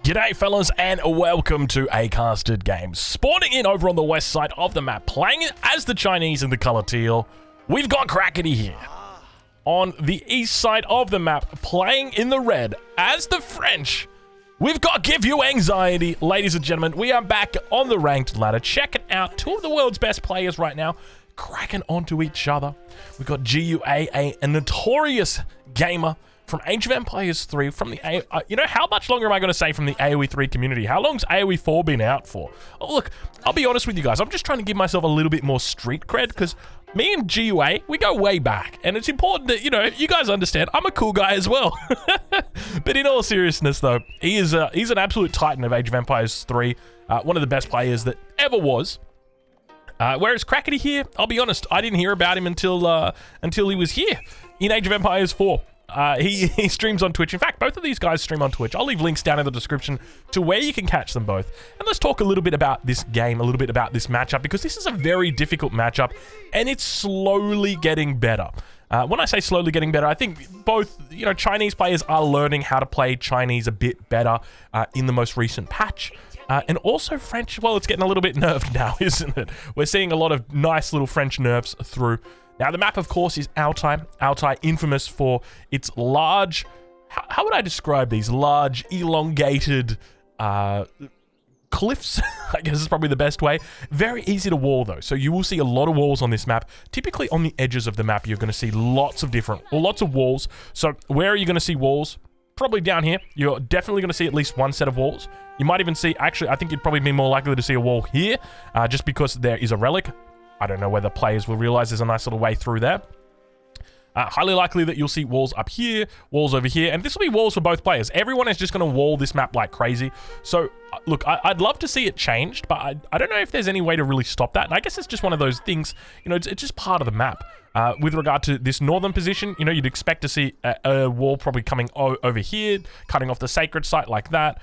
G'day fellas and welcome to Acasted Games. Spawning in over on the west side of the map, playing it as the Chinese in the color teal, we've got Crackety here. On the east side of the map, playing in the red as the French, we've got Give You Anxiety. Ladies and gentlemen, we are back on the ranked ladder, checking out two of the world's best players right now, cracking onto each other. We've got GUA, a notorious gamer from Age of Empires 3, from the how much longer am I going to say from the AoE 3 community? How long's AoE 4 been out for? Oh, look, I'll be honest with you guys. I'm just trying to give myself a little bit more street cred, because me and GUA, we go way back. And it's important that, you guys understand, I'm a cool guy as well. But in all seriousness, though, he's an absolute titan of Age of Empires 3. One of the best players that ever was. Whereas Crackety here, I'll be honest, I didn't hear about him until he was here in Age of Empires 4. He streams on Twitch. In fact, both of these guys stream on Twitch. I'll leave links down in the description to where you can catch them both. And let's talk a little bit about this game, a little bit about this matchup, because this is a very difficult matchup, and it's slowly getting better. When I say slowly getting better, I think both, Chinese players are learning how to play Chinese a bit better in the most recent patch. And also French, well, it's getting a little bit nerfed now, isn't it? We're seeing a lot of nice little French nerfs through. Now, the map, of course, is Altai. Altai, infamous for its large... How would I describe these? Large, elongated cliffs, I guess is probably the best way. Very easy to wall, though. So you will see a lot of walls on this map. Typically, on the edges of the map, you're going to see lots of walls. So where are you going to see walls? Probably down here. You're definitely going to see at least one set of walls. You might even see... Actually, I think you'd probably be more likely to see a wall here, just because there is a relic. I don't know whether players will realize there's a nice little way through there. Highly likely that you'll see walls up here, walls over here, and this will be walls for both players. Everyone is just going to wall this map like crazy. So, look, I'd love to see it changed, but I don't know if there's any way to really stop that. And I guess it's just one of those things, it's just part of the map. With regard to this northern position, you'd expect to see a wall probably coming over here, cutting off the sacred site like that.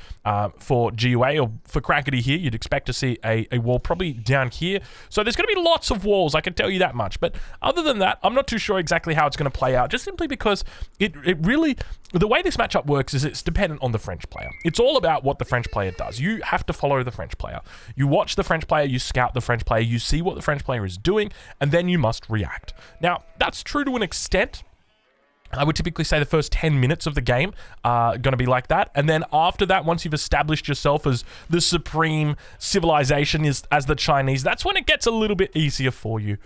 For GUA or for Crackety here, you'd expect to see a wall probably down here. So there's going to be lots of walls, I can tell you that much. But other than that, I'm not too sure exactly how it's going to play out, just simply because it really... The way this matchup works is it's dependent on the French player. It's all about what the French player does. You have to follow the French player. You watch the French player, you scout the French player, you see what the French player is doing, and then you must react. Now, that's true to an extent. I would typically say the first 10 minutes of the game are going to be like that. And then after that, once you've established yourself as the supreme civilization as the Chinese, that's when it gets a little bit easier for you.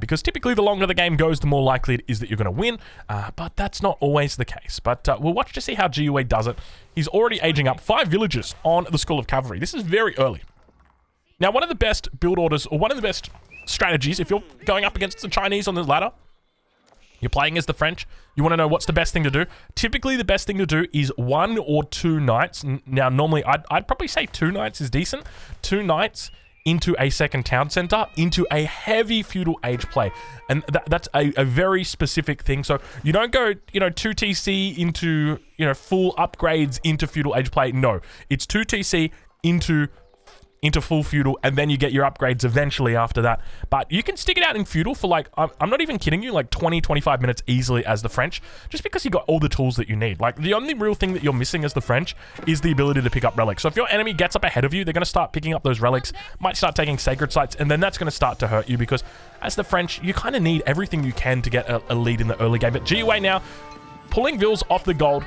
Because typically the longer the game goes, the more likely it is that you're going to win. But that's not always the case. But we'll watch to see how GUA does it. He's already aging up 5 villages on the School of Cavalry. This is very early. Now, one of the best build orders, or one of the best strategies, if you're going up against the Chinese on the ladder, you're playing as the French, you want to know what's the best thing to do. Typically, the best thing to do is 1 or 2 knights. Now, normally, I'd probably say 2 knights is decent. 2 knights into a second town center, into a heavy feudal age play. And that's a very specific thing. So you don't go, 2 TC into, full upgrades into feudal age play. No, it's 2 TC into full feudal, and then you get your upgrades eventually after that. But you can stick it out in feudal for I'm not even kidding you, 20-25 minutes easily as the French, just because you got all the tools that you need. The only real thing that you're missing as the French is the ability to pick up relics. So if your enemy gets up ahead of you, they're going to start picking up those relics, might start taking sacred sites, and then that's going to start to hurt you, because as the French, you kind of need everything you can to get a lead in the early game. But GUA now, pulling vills off the gold.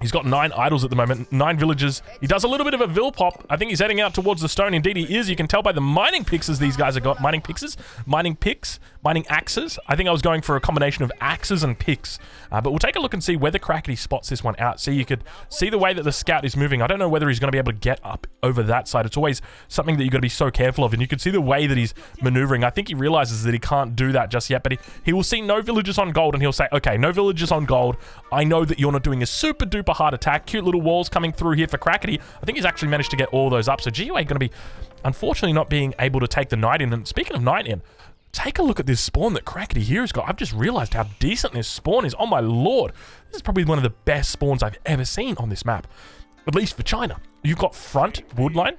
He's got 9 idols at the moment, 9 villages. He does a little bit of a vill pop. I think he's heading out towards the stone. Indeed, he is. You can tell by the mining pixes these guys have got. Mining picks, mining axes. I think I was going for a combination of axes and picks. But we'll take a look and see whether Crackety spots this one out. So you could see the way that the scout is moving. I don't know whether he's going to be able to get up over that side. It's always something that you've got to be so careful of. And you can see the way that he's maneuvering. I think he realizes that he can't do that just yet. But he will see no villages on gold, and he'll say, okay, no villages on gold. I know that you're not doing a super duper hard attack. Cute little walls coming through here for Crackety. I think he's actually managed to get all those up. So GUA going to be, unfortunately, not being able to take the knight in. And speaking of knight in, take a look at this spawn that Crackety here has got. I've just realized how decent this spawn is. Oh my lord. This is probably one of the best spawns I've ever seen on this map. At least for China. You've got front woodline.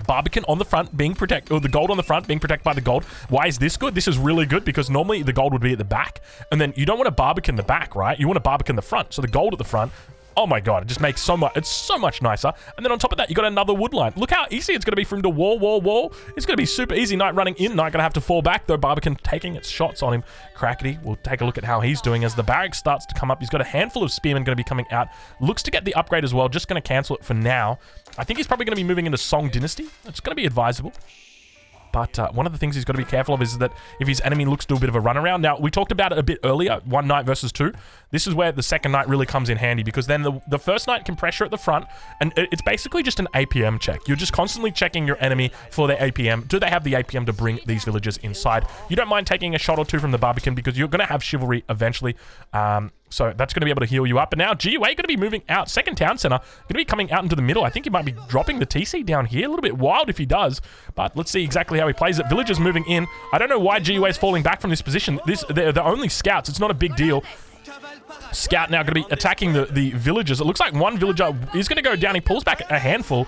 Barbican on the front being protected, or the gold on the front being protected by the gold. Why is this good? This is really good because normally the gold would be at the back, and then you don't want to Barbican the back, right? You want to Barbican the front. So the gold at the front Oh my god, it just makes so much, it's so much nicer. And then on top of that, you got another wood line. Look how easy it's going to be for him to wall. It's going to be super easy. Knight running in, Knight going to have to fall back, though Barbican taking its shots on him. Crackety, we'll take a look at how he's doing as the barracks starts to come up. He's got a handful of spearmen going to be coming out. Looks to get the upgrade as well, just going to cancel it for now. I think he's probably going to be moving into Song Dynasty. It's going to be advisable. But one of the things he's got to be careful of is that if his enemy looks to do a bit of a runaround. Now, we talked about it a bit earlier, 1 knight versus 2. This is where the second knight really comes in handy, because then the first knight can pressure at the front, and it's basically just an APM check. You're just constantly checking your enemy for their APM. Do they have the APM to bring these villagers inside? You don't mind taking a shot or two from the Barbican, because you're going to have chivalry eventually. So that's going to be able to heal you up. And now GUA going to be moving out. Second town center going to be coming out into the middle. I think he might be dropping the TC down here. A little bit wild if he does. But let's see exactly how he plays it. Villagers moving in. I don't know why GUA is falling back from this position. They're only scouts. It's not a big deal. Scout now going to be attacking the villagers. It looks like one villager is going to go down. He pulls back a handful.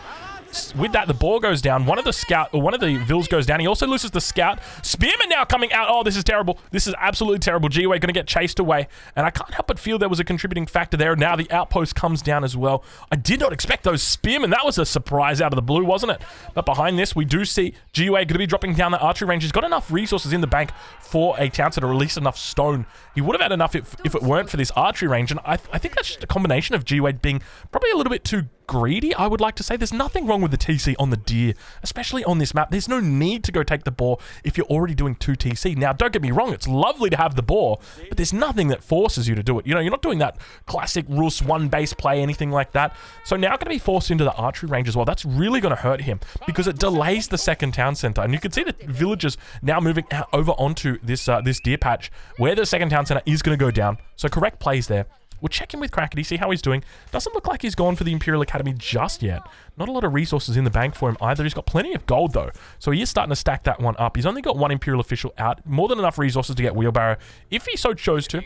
With that, the boar goes down. One of the vills goes down. He also loses the scout. Spearman now coming out. Oh, this is terrible. This is absolutely terrible. GUA going to get chased away. And I can't help but feel there was a contributing factor there. Now the outpost comes down as well. I did not expect those spearmen. That was a surprise out of the blue, wasn't it? But behind this, we do see GUA going to be dropping down the archery range. He's got enough resources in the bank for a town to release enough stone. He would have had enough if it weren't for this archery range. And I think that's just a combination of GUA being probably a little bit too greedy, I would like to say. There's nothing wrong with the TC on the deer, especially on this map. There's no need to go take the boar if you're already doing 2 TC. Now, don't get me wrong, it's lovely to have the boar, but there's nothing that forces you to do it. You know, you're not doing that classic Rus 1 base play, anything like that. So now going to be forced into the archery range as well. That's really going to hurt him because it delays the second town center. And you can see the villagers now moving out over onto this deer patch where the second town center is going to go down. So correct plays there. We'll check in with Crackety, see how he's doing. Doesn't look like he's gone for the Imperial Academy just yet. Not a lot of resources in the bank for him either. He's got plenty of gold, though. So he is starting to stack that one up. He's only got 1 Imperial official out. More than enough resources to get Wheelbarrow, if he so chose to.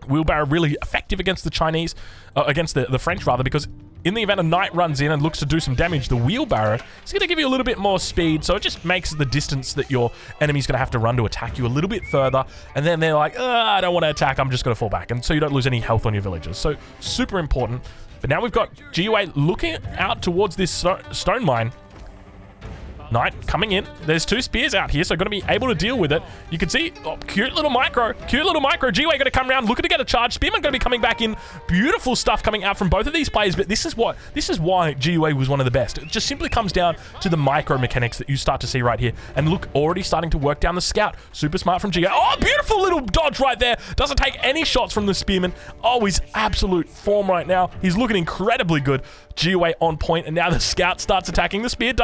Wheelbarrow really effective against the Chinese, against the French, rather, because in the event a knight runs in and looks to do some damage, the wheelbarrow is going to give you a little bit more speed, so it just makes the distance that your enemy's going to have to run to attack you a little bit further, and then they're like, I don't want to attack, I'm just going to fall back, and so you don't lose any health on your villagers. So super important. But now we've got GUA looking out towards this stone mine. Knight coming in. There's 2 spears out here, so going to be able to deal with it. You can see, cute little micro. GUA going to come around, looking to get a charge. Spearman going to be coming back in. Beautiful stuff coming out from both of these players, but this is why GUA was one of the best. It just simply comes down to the micro mechanics that you start to see right here. And look, already starting to work down the scout. Super smart from GUA. Oh, beautiful little dodge right there. Doesn't take any shots from the spearman. Oh, he's absolute form right now. He's looking incredibly good. GUA on point, and now the scout starts attacking. The spear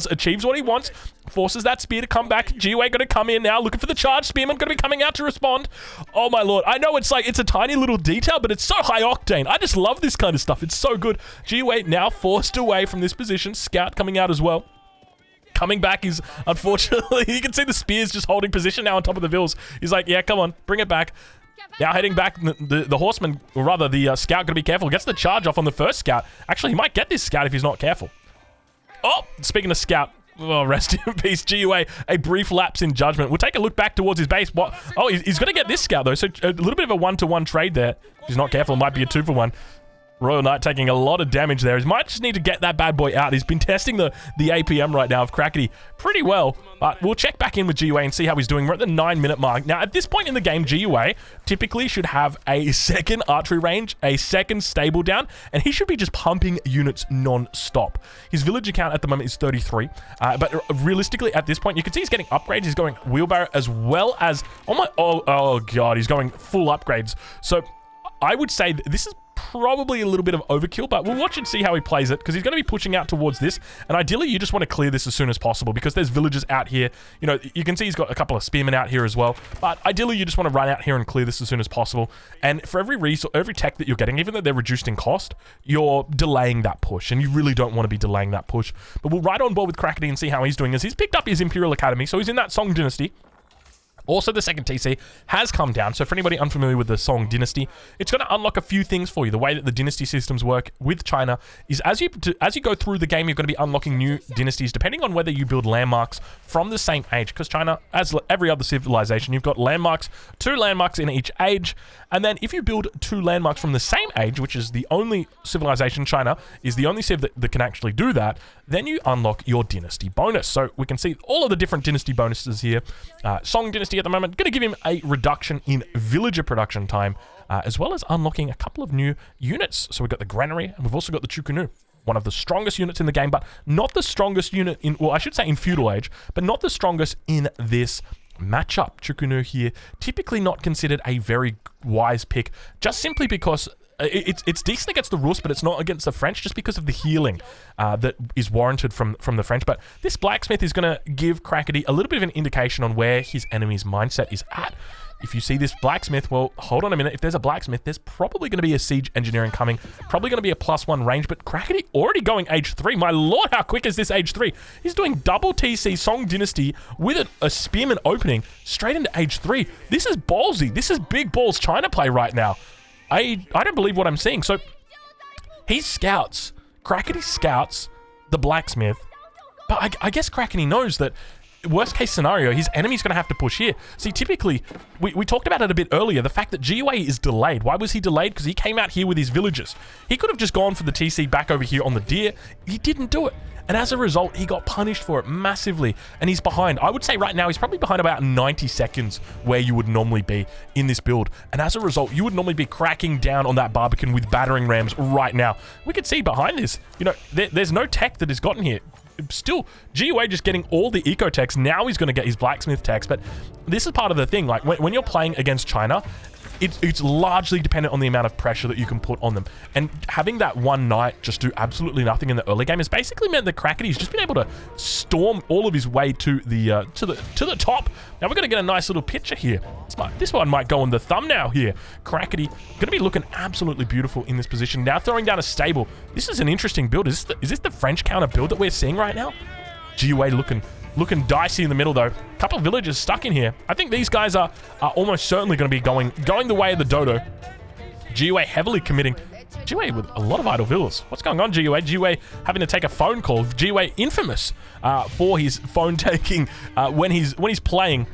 achieves what he wants, forces that spear to come back. GUA going to come in now, looking for the charge. Spearman going to be coming out to respond. Oh my lord, I know it's a tiny little detail, but it's so high octane. I just love this kind of stuff. It's so good. GUA now forced away from this position. Scout coming out as well. Coming back is, unfortunately, you can see the spears just holding position now on top of the vills. He's like, yeah, come on, bring it back. Now heading back, the horseman, or rather the scout, got to be careful. Gets the charge off on the first scout. Actually, he might get this scout if he's not careful. Oh, speaking of scout, oh, rest in peace, GUA. A brief lapse in judgment. We'll take a look back towards his base. What? Oh, he's going to get this scout, though. So a little bit of a 1-to-1 trade there. If he's not careful, it might be a 2-for-1. Royal Knight taking a lot of damage there. He might just need to get that bad boy out. He's been testing the APM right now of Crackety pretty well. But we'll check back in with GUA and see how he's doing. We're at the 9-minute mark. Now, at this point in the game, GUA typically should have a second archery range, a second stable down, and he should be just pumping units non-stop. His village account at the moment is 33. But realistically, at this point, you can see he's getting upgrades. He's going wheelbarrow as well as... Oh god, he's going full upgrades. So I would say this is probably a little bit of overkill, but we'll watch and see how he plays it, because he's going to be pushing out towards this, and ideally you just want to clear this as soon as possible, because there's villagers out here. You know, you can see he's got a couple of spearmen out here as well, but ideally you just want to run out here and clear this as soon as possible. And for every tech that you're getting, even though they're reduced in cost, you're delaying that push, and you really don't want to be delaying that push. But we'll ride on board with Crackety and see how he's doing, as he's picked up his Imperial Academy, so he's in that Song Dynasty. Also, the second TC has come down. So for anybody unfamiliar with the Song Dynasty, it's going to unlock a few things for you. The way that the dynasty systems work with China is as you go through the game, you're going to be unlocking new dynasties, depending on whether you build landmarks from the same age. Because China, as every other civilization, you've got landmarks, 2 landmarks in each age. And then if you build 2 landmarks from the same age, which is the only civilization, China is the only civ that can actually do that, then you unlock your dynasty bonus. So we can see all of the different dynasty bonuses here. Song Dynasty at the moment, going to give him a reduction in villager production time, as well as unlocking a couple of new units. So we've got the Granary, and we've also got the Chukunu, one of the strongest units in the game, but not the strongest unit in, well, I should say in feudal age, but not the strongest in this matchup. Chukunu here, typically not considered a very wise pick, just simply because it's decent against the Rus, but it's not against the French, just because of the healing that is warranted from the French. But this blacksmith is going to give Crackety a little bit of an indication on where his enemy's mindset is at. If you see this blacksmith, well, hold on a minute. If there's a blacksmith, there's probably going to be a siege engineering coming. Probably going to be a +1 range, but Crackety already going age 3. My lord, how quick is this age 3? He's doing double TC Song Dynasty with a spearman opening straight into age 3. This is ballsy. This is big balls China play right now. I don't believe what I'm seeing. So he scouts, Crackety scouts the blacksmith, but I guess Crackety knows that worst case scenario, his enemy's going to have to push here. See, typically, we talked about it a bit earlier, the fact that GUA is delayed. Why was he delayed? Because he came out here with his villagers. He could have just gone for the TC back over here on the deer. He didn't do it. And as a result, he got punished for it massively. And he's behind. I would say right now, he's probably behind about 90 seconds where you would normally be in this build. And as a result, you would normally be cracking down on that Barbican with battering rams right now. We could see behind this, you know, there's no tech that has gotten here. Still, GUA just getting all the eco techs. Now he's going to get his blacksmith techs. But this is part of the thing. Like, when you're playing against China, it's largely dependent on the amount of pressure that you can put on them. And having that one knight just do absolutely nothing in the early game has basically meant that Crackety's just been able to storm all of his way to the top. Now we're going to get a nice little picture here. This one might go on the thumbnail here. Crackety going to be looking absolutely beautiful in this position. Now throwing down a stable. This is an interesting build. Is this the French counter build that we're seeing right now? GUA looking dicey in the middle, though. A couple of villagers stuck in here. I think these guys are almost certainly going to be going the way of the dodo. GUA heavily committing. GUA with a lot of idle villas. What's going on, GUA? GUA having to take a phone call. GUA infamous for his phone taking when he's playing.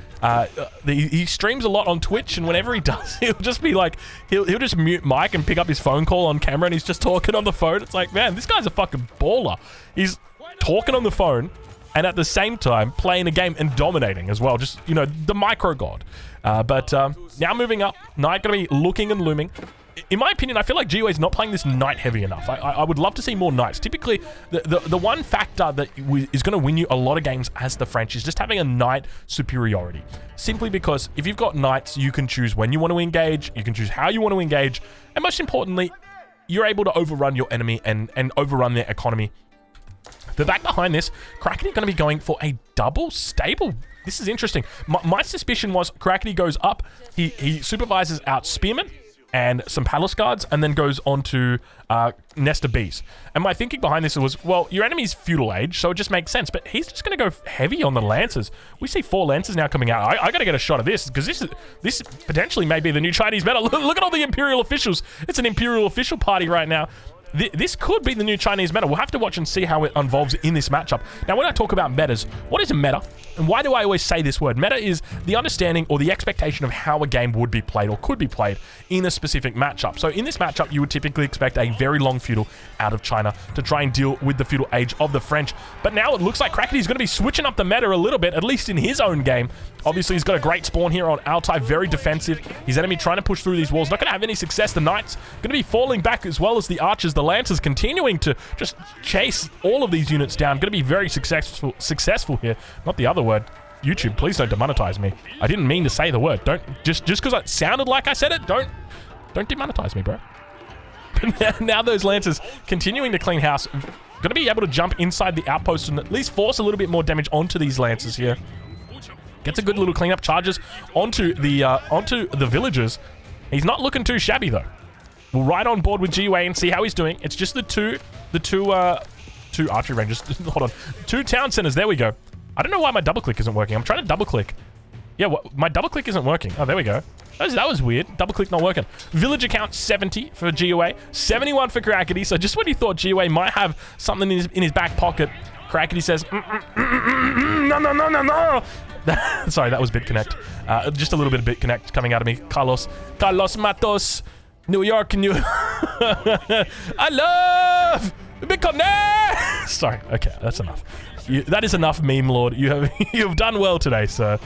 He streams a lot on Twitch, and whenever he does, he'll just be like, he'll just mute mic and pick up his phone call on camera, and he's just talking on the phone. It's like, man, this guy's a fucking baller. He's talking on the phone, and at the same time, playing a game and dominating as well. Just, you know, the micro god. But now moving up, Knight going to be looking and looming. In my opinion, I feel like GUA is not playing this Knight heavy enough. I would love to see more Knights. Typically, the one factor that is going to win you a lot of games as the French is just having a Knight superiority. Simply because if you've got Knights, you can choose when you want to engage, you can choose how you want to engage, and most importantly, you're able to overrun your enemy and overrun their economy. But back behind this, Crackety going to be going for a double stable. This is interesting. My suspicion was Crackety goes up, he supervises out Spearmen and some Palace Guards, and then goes on to Nest of Bees. And my thinking behind this was, well, your enemy's feudal age, so it just makes sense. But he's just going to go heavy on the Lancers. We see 4 Lancers now coming out. I got to get a shot of this, because this potentially may be the new Chinese meta. Look at all the Imperial officials. It's an Imperial official party right now. This could be the new Chinese meta. We'll have to watch and see how it evolves in this matchup. Now, when I talk about metas, what is a meta? And why do I always say this word? Meta is the understanding or the expectation of how a game would be played or could be played in a specific matchup. So in this matchup, you would typically expect a very long feudal out of China to try and deal with the feudal age of the French. But now it looks like Crackety's going to be switching up the meta a little bit, at least in his own game. Obviously, he's got a great spawn here on Altai, very defensive. His enemy trying to push through these walls, not going to have any success. The Knights going to be falling back as well as the Archers. The Lancers continuing to just chase all of these units down. Going to be very successful here. Not the other word. YouTube, please don't demonetize me. I didn't mean to say the word. Don't just because it sounded like I said it. Don't demonetize me, bro. Now those Lancers continuing to clean house. Going to be able to jump inside the outpost and at least force a little bit more damage onto these Lancers here. Gets a good little cleanup, charges onto the villagers. He's not looking too shabby though. We'll ride on board with GUA and see how he's doing. It's just the two archery ranges. Hold on, 2 town centers. There we go. I don't know why my double click isn't working. I'm trying to double click. Yeah, my double click isn't working. Oh, there we go. That was weird. Double click not working. Villager count 70 for GOA, 71 for Crackety. So just when you thought GOA might have something in his back pocket, Crackety says, no. Sorry, that was BitConnect. Just a little bit of BitConnect coming out of me. Carlos Matos, New York, I love BitConnect. Sorry, okay, that's enough. That is enough, meme lord. You've done well today, sir.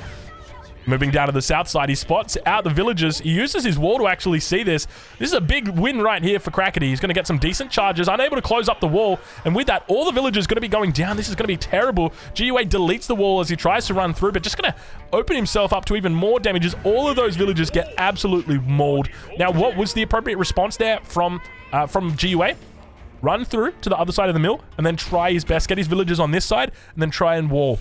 Moving down to the south side, he spots out the villagers. He uses his wall to actually see this. This is a big win right here for Crackety. He's going to get some decent charges, unable to close up the wall. And with that, all the villagers going to be going down. This is going to be terrible. GUA deletes the wall as he tries to run through, but just going to open himself up to even more damages. All of those villagers get absolutely mauled. Now, what was the appropriate response there from GUA? Run through to the other side of the mill and then try his best. Get his villagers on this side and then try and wall.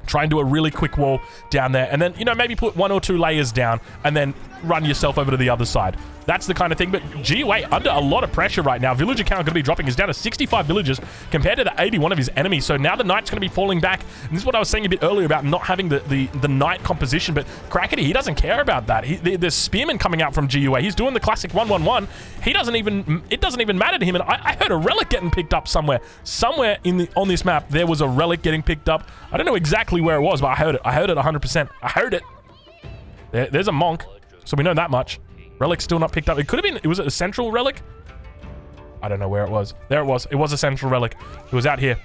Try and do a really quick wall down there. And then, you know, maybe put 1 or 2 layers down and then run yourself over to the other side. That's the kind of thing. But GUA under a lot of pressure right now. Villager count going to be dropping. He's down to 65 villagers compared to the 81 of his enemies. So now the knight's going to be falling back. And this is what I was saying a bit earlier about not having the knight composition. But Crackety, he doesn't care about that. There's spearmen coming out from GUA. He's doing the classic 1-1-1. It doesn't even matter to him. And I heard a relic getting picked up somewhere. Somewhere on this map, there was a relic getting picked up. I don't know exactly where it was, but I heard it. I heard it 100%. I heard it. There's a monk. So we know that much. Relic still not picked up. It could have been, was it a central relic? I don't know where it was. There it was. It was a central relic. It was out here.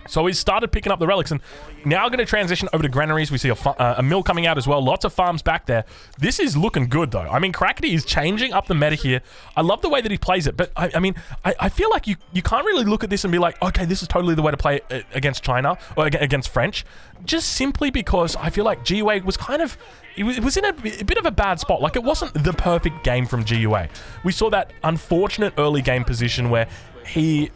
So he started picking up the relics, and now going to transition over to granaries. We see a mill coming out as well. Lots of farms back there. This is looking good, though. I mean, Crackety is changing up the meta here. I love the way that he plays it, but I mean, I feel like you can't really look at this and be like, okay, this is totally the way to play against China or against French, just simply because I feel like GUA was kind of... It was in a bit of a bad spot. Like, it wasn't the perfect game from GUA. We saw that unfortunate early game position where he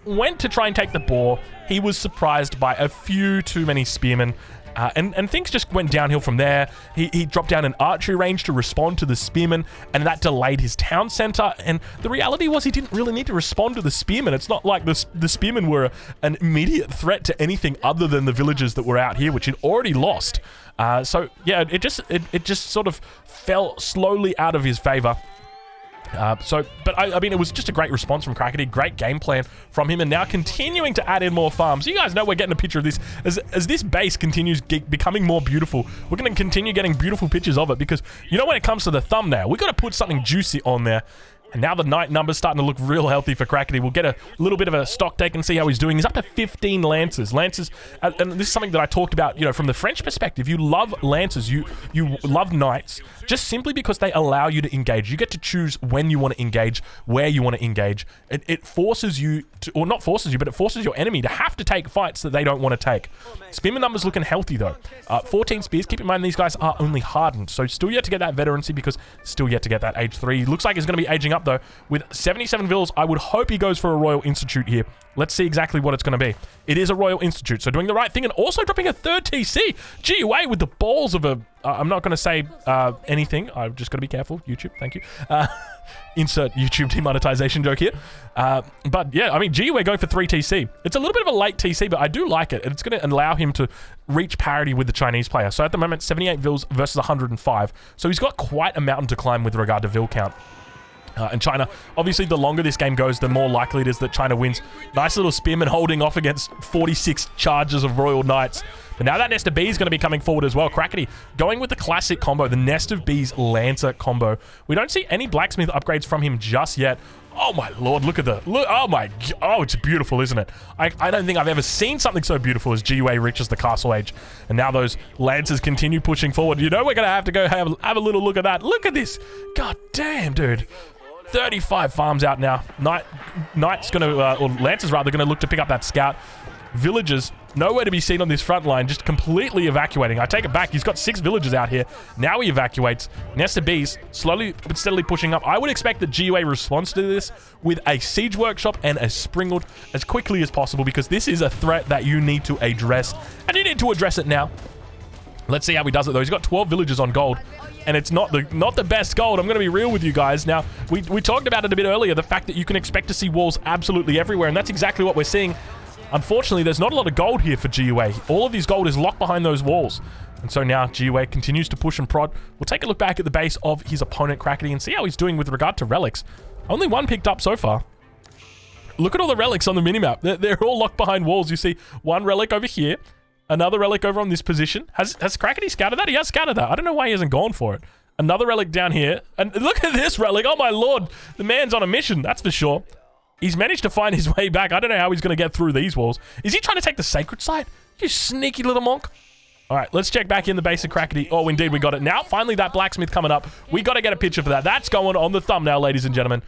went to try and take the boar. He was surprised by a few too many spearmen. And things just went downhill from there. He dropped down an archery range to respond to the spearmen, and that delayed his town center. And the reality was he didn't really need to respond to the spearmen. It's not like the spearmen were an immediate threat to anything other than the villagers that were out here, which he'd already lost. So yeah, it just sort of fell slowly out of his favor. But I mean, it was just a great response from Crackety, great game plan from him, and now continuing to add in more farms. You guys know we're getting a picture of this. As this base continues becoming more beautiful, we're going to continue getting beautiful pictures of it, because, you know, when it comes to the thumbnail, we've got to put something juicy on there. And now the knight number's starting to look real healthy for Crackety. We'll get a little bit of a stock take and see how he's doing. He's up to 15 Lancers. Lancers, and this is something that I talked about, you know, from the French perspective. You love Lancers, you love knights, just simply because they allow you to engage. You get to choose when you want to engage, where you want to engage. It forces you to, or not forces you, but it forces your enemy to have to take fights that they don't want to take. Spearman numbers looking healthy, though. 14 spears. Keep in mind, these guys are only hardened, so still yet to get that veterancy, because still yet to get that age 3. Looks like he's going to be aging up, though. With 77 vills, I would hope he goes for a Royal Institute here. Let's see exactly what it's going to be. It is a Royal Institute, so doing the right thing, and also dropping a 3rd TC. GUA with the balls of a... I'm not going to say anything. I've just got to be careful. YouTube, thank you. Insert YouTube demonetization joke here. But yeah, I mean, GUA going for 3 TC. It's a little bit of a late TC, but I do like it. It's going to allow him to reach parity with the Chinese player. So at the moment, 78 vills versus 105. So he's got quite a mountain to climb with regard to vill count. And China, obviously, the longer this game goes, the more likely it is that China wins. Nice little spearman holding off against 46 charges of Royal Knights. But now that Nest of Bees is going to be coming forward as well. Crackety going with the classic combo, the Nest of Bees Lancer combo. We don't see any blacksmith upgrades from him just yet. Oh my lord, look at the... Look, oh my... Oh, it's beautiful, isn't it? I don't think I've ever seen something so beautiful as GUA reaches the castle age. And now those Lancers continue pushing forward. You know we're going to have to go have a little look at that. Look at this. God damn, dude. 35 farms out now. Knight's going to... or Lancer's rather going to look to pick up that scout. Villagers, nowhere to be seen on this front line, just completely evacuating. I take it back. He's got 6 villagers out here. Now he evacuates. Nest of Bees, slowly but steadily pushing up. I would expect that GUA responds to this with a siege workshop and a springald as quickly as possible, because this is a threat that you need to address, and you need to address it now. Let's see how he does it, though. He's got 12 villagers on gold, and it's not the best gold. I'm going to be real with you guys. Now, we talked about it a bit earlier, the fact that you can expect to see walls absolutely everywhere, and that's exactly what we're seeing. Unfortunately, there's not a lot of gold here for GUA. All of his gold is locked behind those walls. And so now GUA continues to push and prod. We'll take a look back at the base of his opponent, Crackety, and see how he's doing with regard to relics. Only one picked up so far. Look at all the relics on the minimap. They're all locked behind walls. You see one relic over here, another relic over on this position. Has Crackety scattered that? He has scattered that. I don't know why he hasn't gone for it. Another relic down here. And look at this relic. Oh my lord. The man's on a mission, that's for sure. He's managed to find his way back. I don't know how he's going to get through these walls. Is he trying to take the sacred site? You sneaky little monk. All right, let's check back in the base of Crackety. Oh, indeed, we got it. Now, finally, that blacksmith coming up. We got to get a picture for that. That's going on the thumbnail, ladies and gentlemen.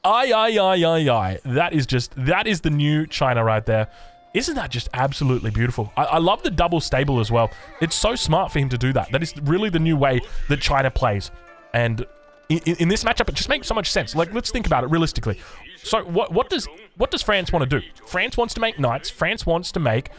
Aye. That is the new China right there. Isn't that just absolutely beautiful? I love the double stable as well. It's so smart for him to do that. That is really the new way that China plays. And in this matchup, it just makes so much sense. Like, let's think about it realistically. So what does France want to do? France wants to make knights. France wants to make...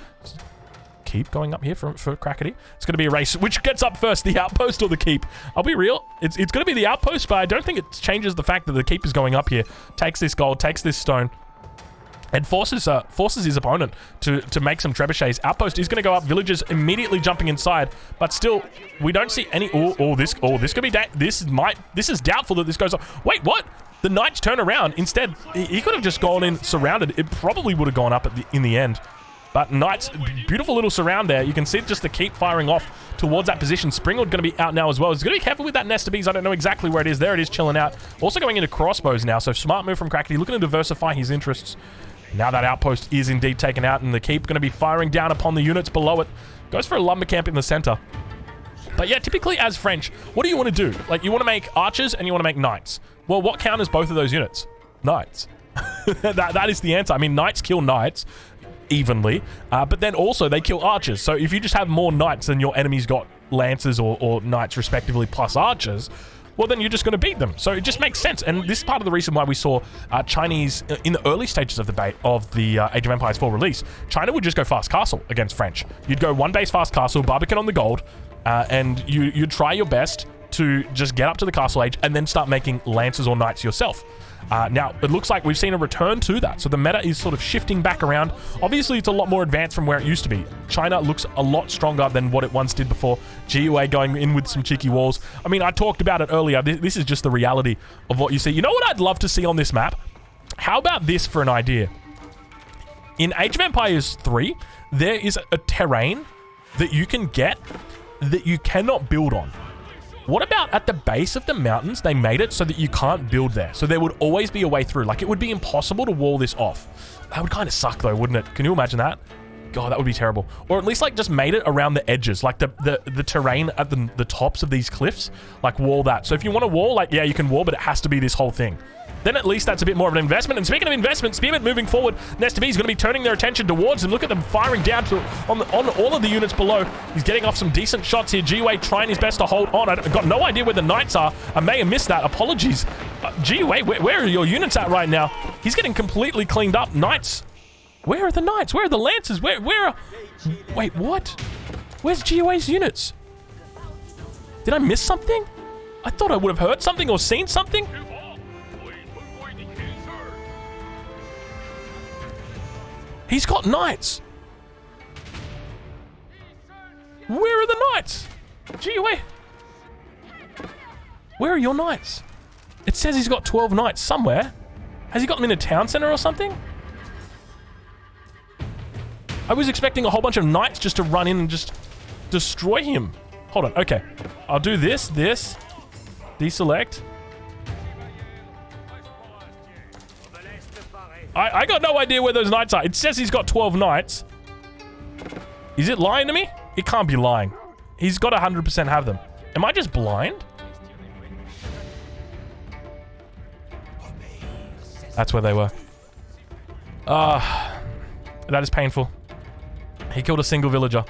Keep going up here for Crackety. It's going to be a race. Which gets up first, the outpost or the keep? I'll be real. It's going to be the outpost, but I don't think it changes the fact that the keep is going up here. Takes this gold, takes this stone, and forces his opponent to make some trebuchets. Outpost is going to go up. Villagers immediately jumping inside, but still, we don't see any... this could be... This is doubtful that this goes up. Wait, what? The knights turn around. Instead, he could have just gone in surrounded. It probably would have gone up in the end. But Knights, beautiful little surround there. You can see just the keep firing off towards that position. Springwood going to be out now as well. He's going to be careful with that nest of bees. I don't know exactly where it is. There it is, chilling out. Also going into crossbows now. So smart move from Crackety, looking to diversify his interests. Now that outpost is indeed taken out, and the keep going to be firing down upon the units below it. Goes for a lumber camp in the center. But yeah, typically as French, what do you want to do? Like, you want to make archers and you want to make knights. Well, what counters both of those units? Knights. that is the answer. I mean, knights kill knights evenly, but then also they kill archers. So if you just have more knights than your enemy's got lancers or knights respectively plus archers, well, then you're just going to beat them. So it just makes sense. And this is part of the reason why we saw Chinese, in the early stages of the Age of Empires 4 release, China would just go fast castle against French. You'd go one base fast castle, Barbican on the gold, and you'd try your best to just get up to the castle age and then start making lancers or knights yourself. Now, it looks like we've seen a return to that. So the meta is sort of shifting back around. Obviously, it's a lot more advanced from where it used to be. China looks a lot stronger than what it once did before. GUA going in with some cheeky walls. I mean, I talked about it earlier. This is just the reality of what you see. You know what I'd love to see on this map? How about this for an idea? In Age of Empires 3, there is a terrain that you can get that you cannot build on. What about at the base of the mountains, they made it so that you can't build there. So there would always be a way through. Like, it would be impossible to wall this off. That would kind of suck though, wouldn't it? Can you imagine that? God, that would be terrible. Or at least like just made it around the edges, like the terrain at the tops of these cliffs, like wall that. So if you want to wall, like, yeah, you can wall, but it has to be this whole thing. Then at least that's a bit more of an investment. And speaking of investment, Spearman moving forward, Nesta B is going to be turning their attention towards him. Look at them firing down on all of the units below. He's getting off some decent shots here. GUA trying his best to hold on. I've got no idea where the knights are. I may have missed that. Apologies. GUA, where are your units at right now? He's getting completely cleaned up. Knights. Where are the knights? Where are the lancers? Where are... Wait, what? Where's GUA's units? Did I miss something? I thought I would have heard something or seen something. He's got knights. Where are the knights? GUA. Where are your knights? It says he's got 12 knights somewhere. Has he got them in a town center or something? I was expecting a whole bunch of knights just to run in and just destroy him. Hold on, okay. I'll do this, deselect. I got no idea where those knights are. It says he's got 12 knights. Is it lying to me? It can't be lying. He's got 100% have them. Am I just blind? That's where they were. That is painful. He killed a single villager.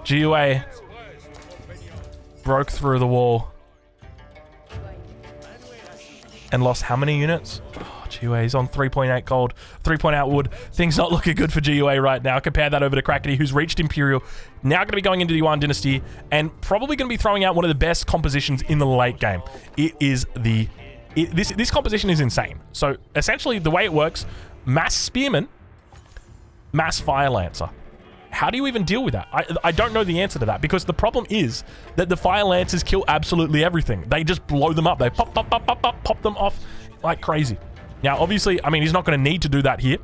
GUA broke through the wall. And lost how many units? Oh, GUA is on 3.8 gold, 3.8 wood. Things not looking good for GUA right now. Compare that over to Crackety, who's reached Imperial. Now going to be going into the Yuan Dynasty and probably going to be throwing out one of the best compositions in the late game. It is this composition is insane. So essentially the way it works, mass spearman, mass fire lancer. How do you even deal with that? I don't know the answer to that, because the problem is that the Fire Lancers kill absolutely everything. They just blow them up. They pop them off like crazy. Now, obviously, I mean, he's not going to need to do that here.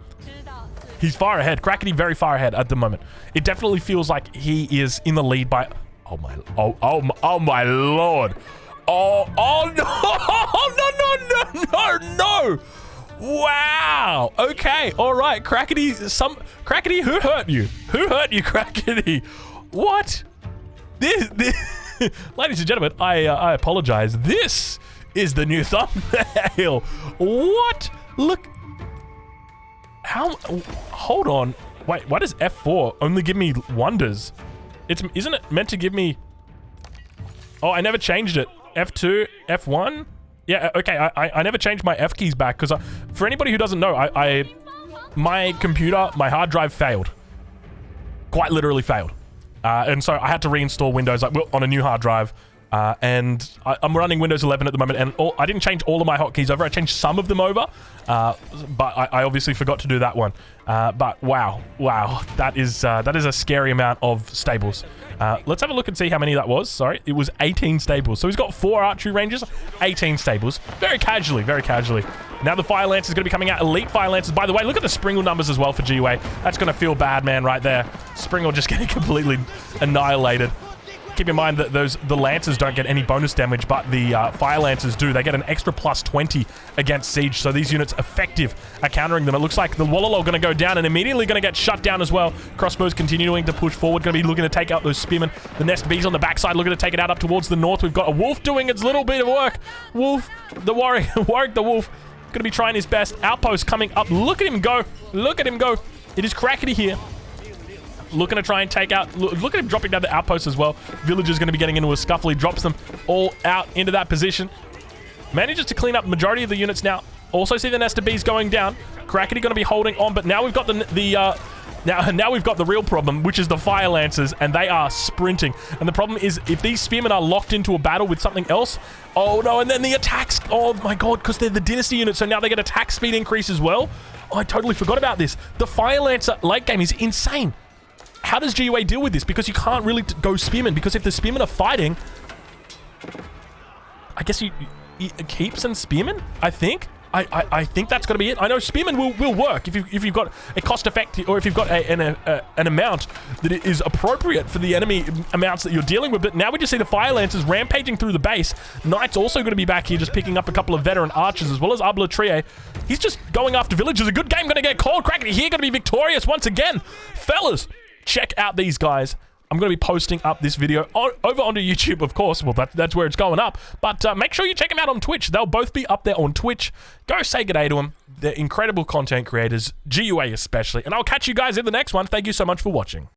He's far ahead. Crackety very far ahead at the moment. It definitely feels like he is in the lead by... Oh my lord. Oh no. Wow. Okay. All right. Crackety, who hurt you? Who hurt you, Crackety? What? This ladies and gentlemen, I apologize. This is the new thumbnail. What? Look. How? Hold on. Wait, why does F4 only give me wonders? Isn't it meant to give me... Oh, I never changed it. F2, F1? Yeah, okay, I never changed my F keys back, because for anybody who doesn't know, my computer, my hard drive failed. Quite literally failed. And so I had to reinstall Windows on a new hard drive. And I'm running Windows 11 at the moment, and I didn't change all of my hotkeys over. I changed some of them over, but I obviously forgot to do that one. But wow, that is a scary amount of stables. Let's have a look and see how many that was. Sorry, it was 18 stables. So he's got 4 archery ranges, 18 stables. Very casually, very casually. Now the Fire Lance is going to be coming out. Elite Fire Lances. By the way, look at the Springle numbers as well for GUA. That's going to feel bad, man, right there. Springle just getting completely annihilated. Keep in mind that the Lancers don't get any bonus damage, but the Fire Lancers do. They get an extra plus 20 against Siege, so these units effective at countering them. It looks like the Wallalo going to go down and immediately going to get shut down as well. Crossbows continuing to push forward, going to be looking to take out those Spearmen. The Nest Bees on the backside looking to take it out up towards the north. We've got a Wolf doing its little bit of work. Wolf, the Warrior, Warwick the Wolf, going to be trying his best. Outpost coming up. Look at him go. Look at him go. It is Crackety here. Looking to try and take out... Look at him dropping down the outpost as well. Villager's going to be getting into a scuffle. He drops them all out into that position. Manages to clean up the majority of the units now. Also see the Nest of Bees going down. Crackety going to be holding on, but now we've got now we've got the real problem, which is the Fire Lancers, and they are sprinting. And the problem is, if these Spearmen are locked into a battle with something else... Oh no, and then the attacks... Oh my god, because they're the Dynasty units, so now they get attack speed increase as well. Oh, I totally forgot about this. The Fire Lancer late game is insane. How does GUA deal with this? Because you can't really go Spearmen, because if the Spearmen are fighting, I guess you keep some Spearmen, I think. I think that's going to be it. I know Spearmen will work if you've got a cost effective, or if you've got an amount that is appropriate for the enemy amounts that you're dealing with. But now we just see the Fire Lancers rampaging through the base. Knight's also going to be back here, just picking up a couple of veteran archers, as well as Abla Trie. He's just going after villagers. A good game going to get called. Crackety here going to be victorious once again. Fellas, check out these guys. I'm going to be posting up this video over onto YouTube, of course. Well, that's where it's going up. But make sure you check them out on Twitch. They'll both be up there on Twitch. Go say good day to them. They're incredible content creators, GUA especially. And I'll catch you guys in the next one. Thank you so much for watching.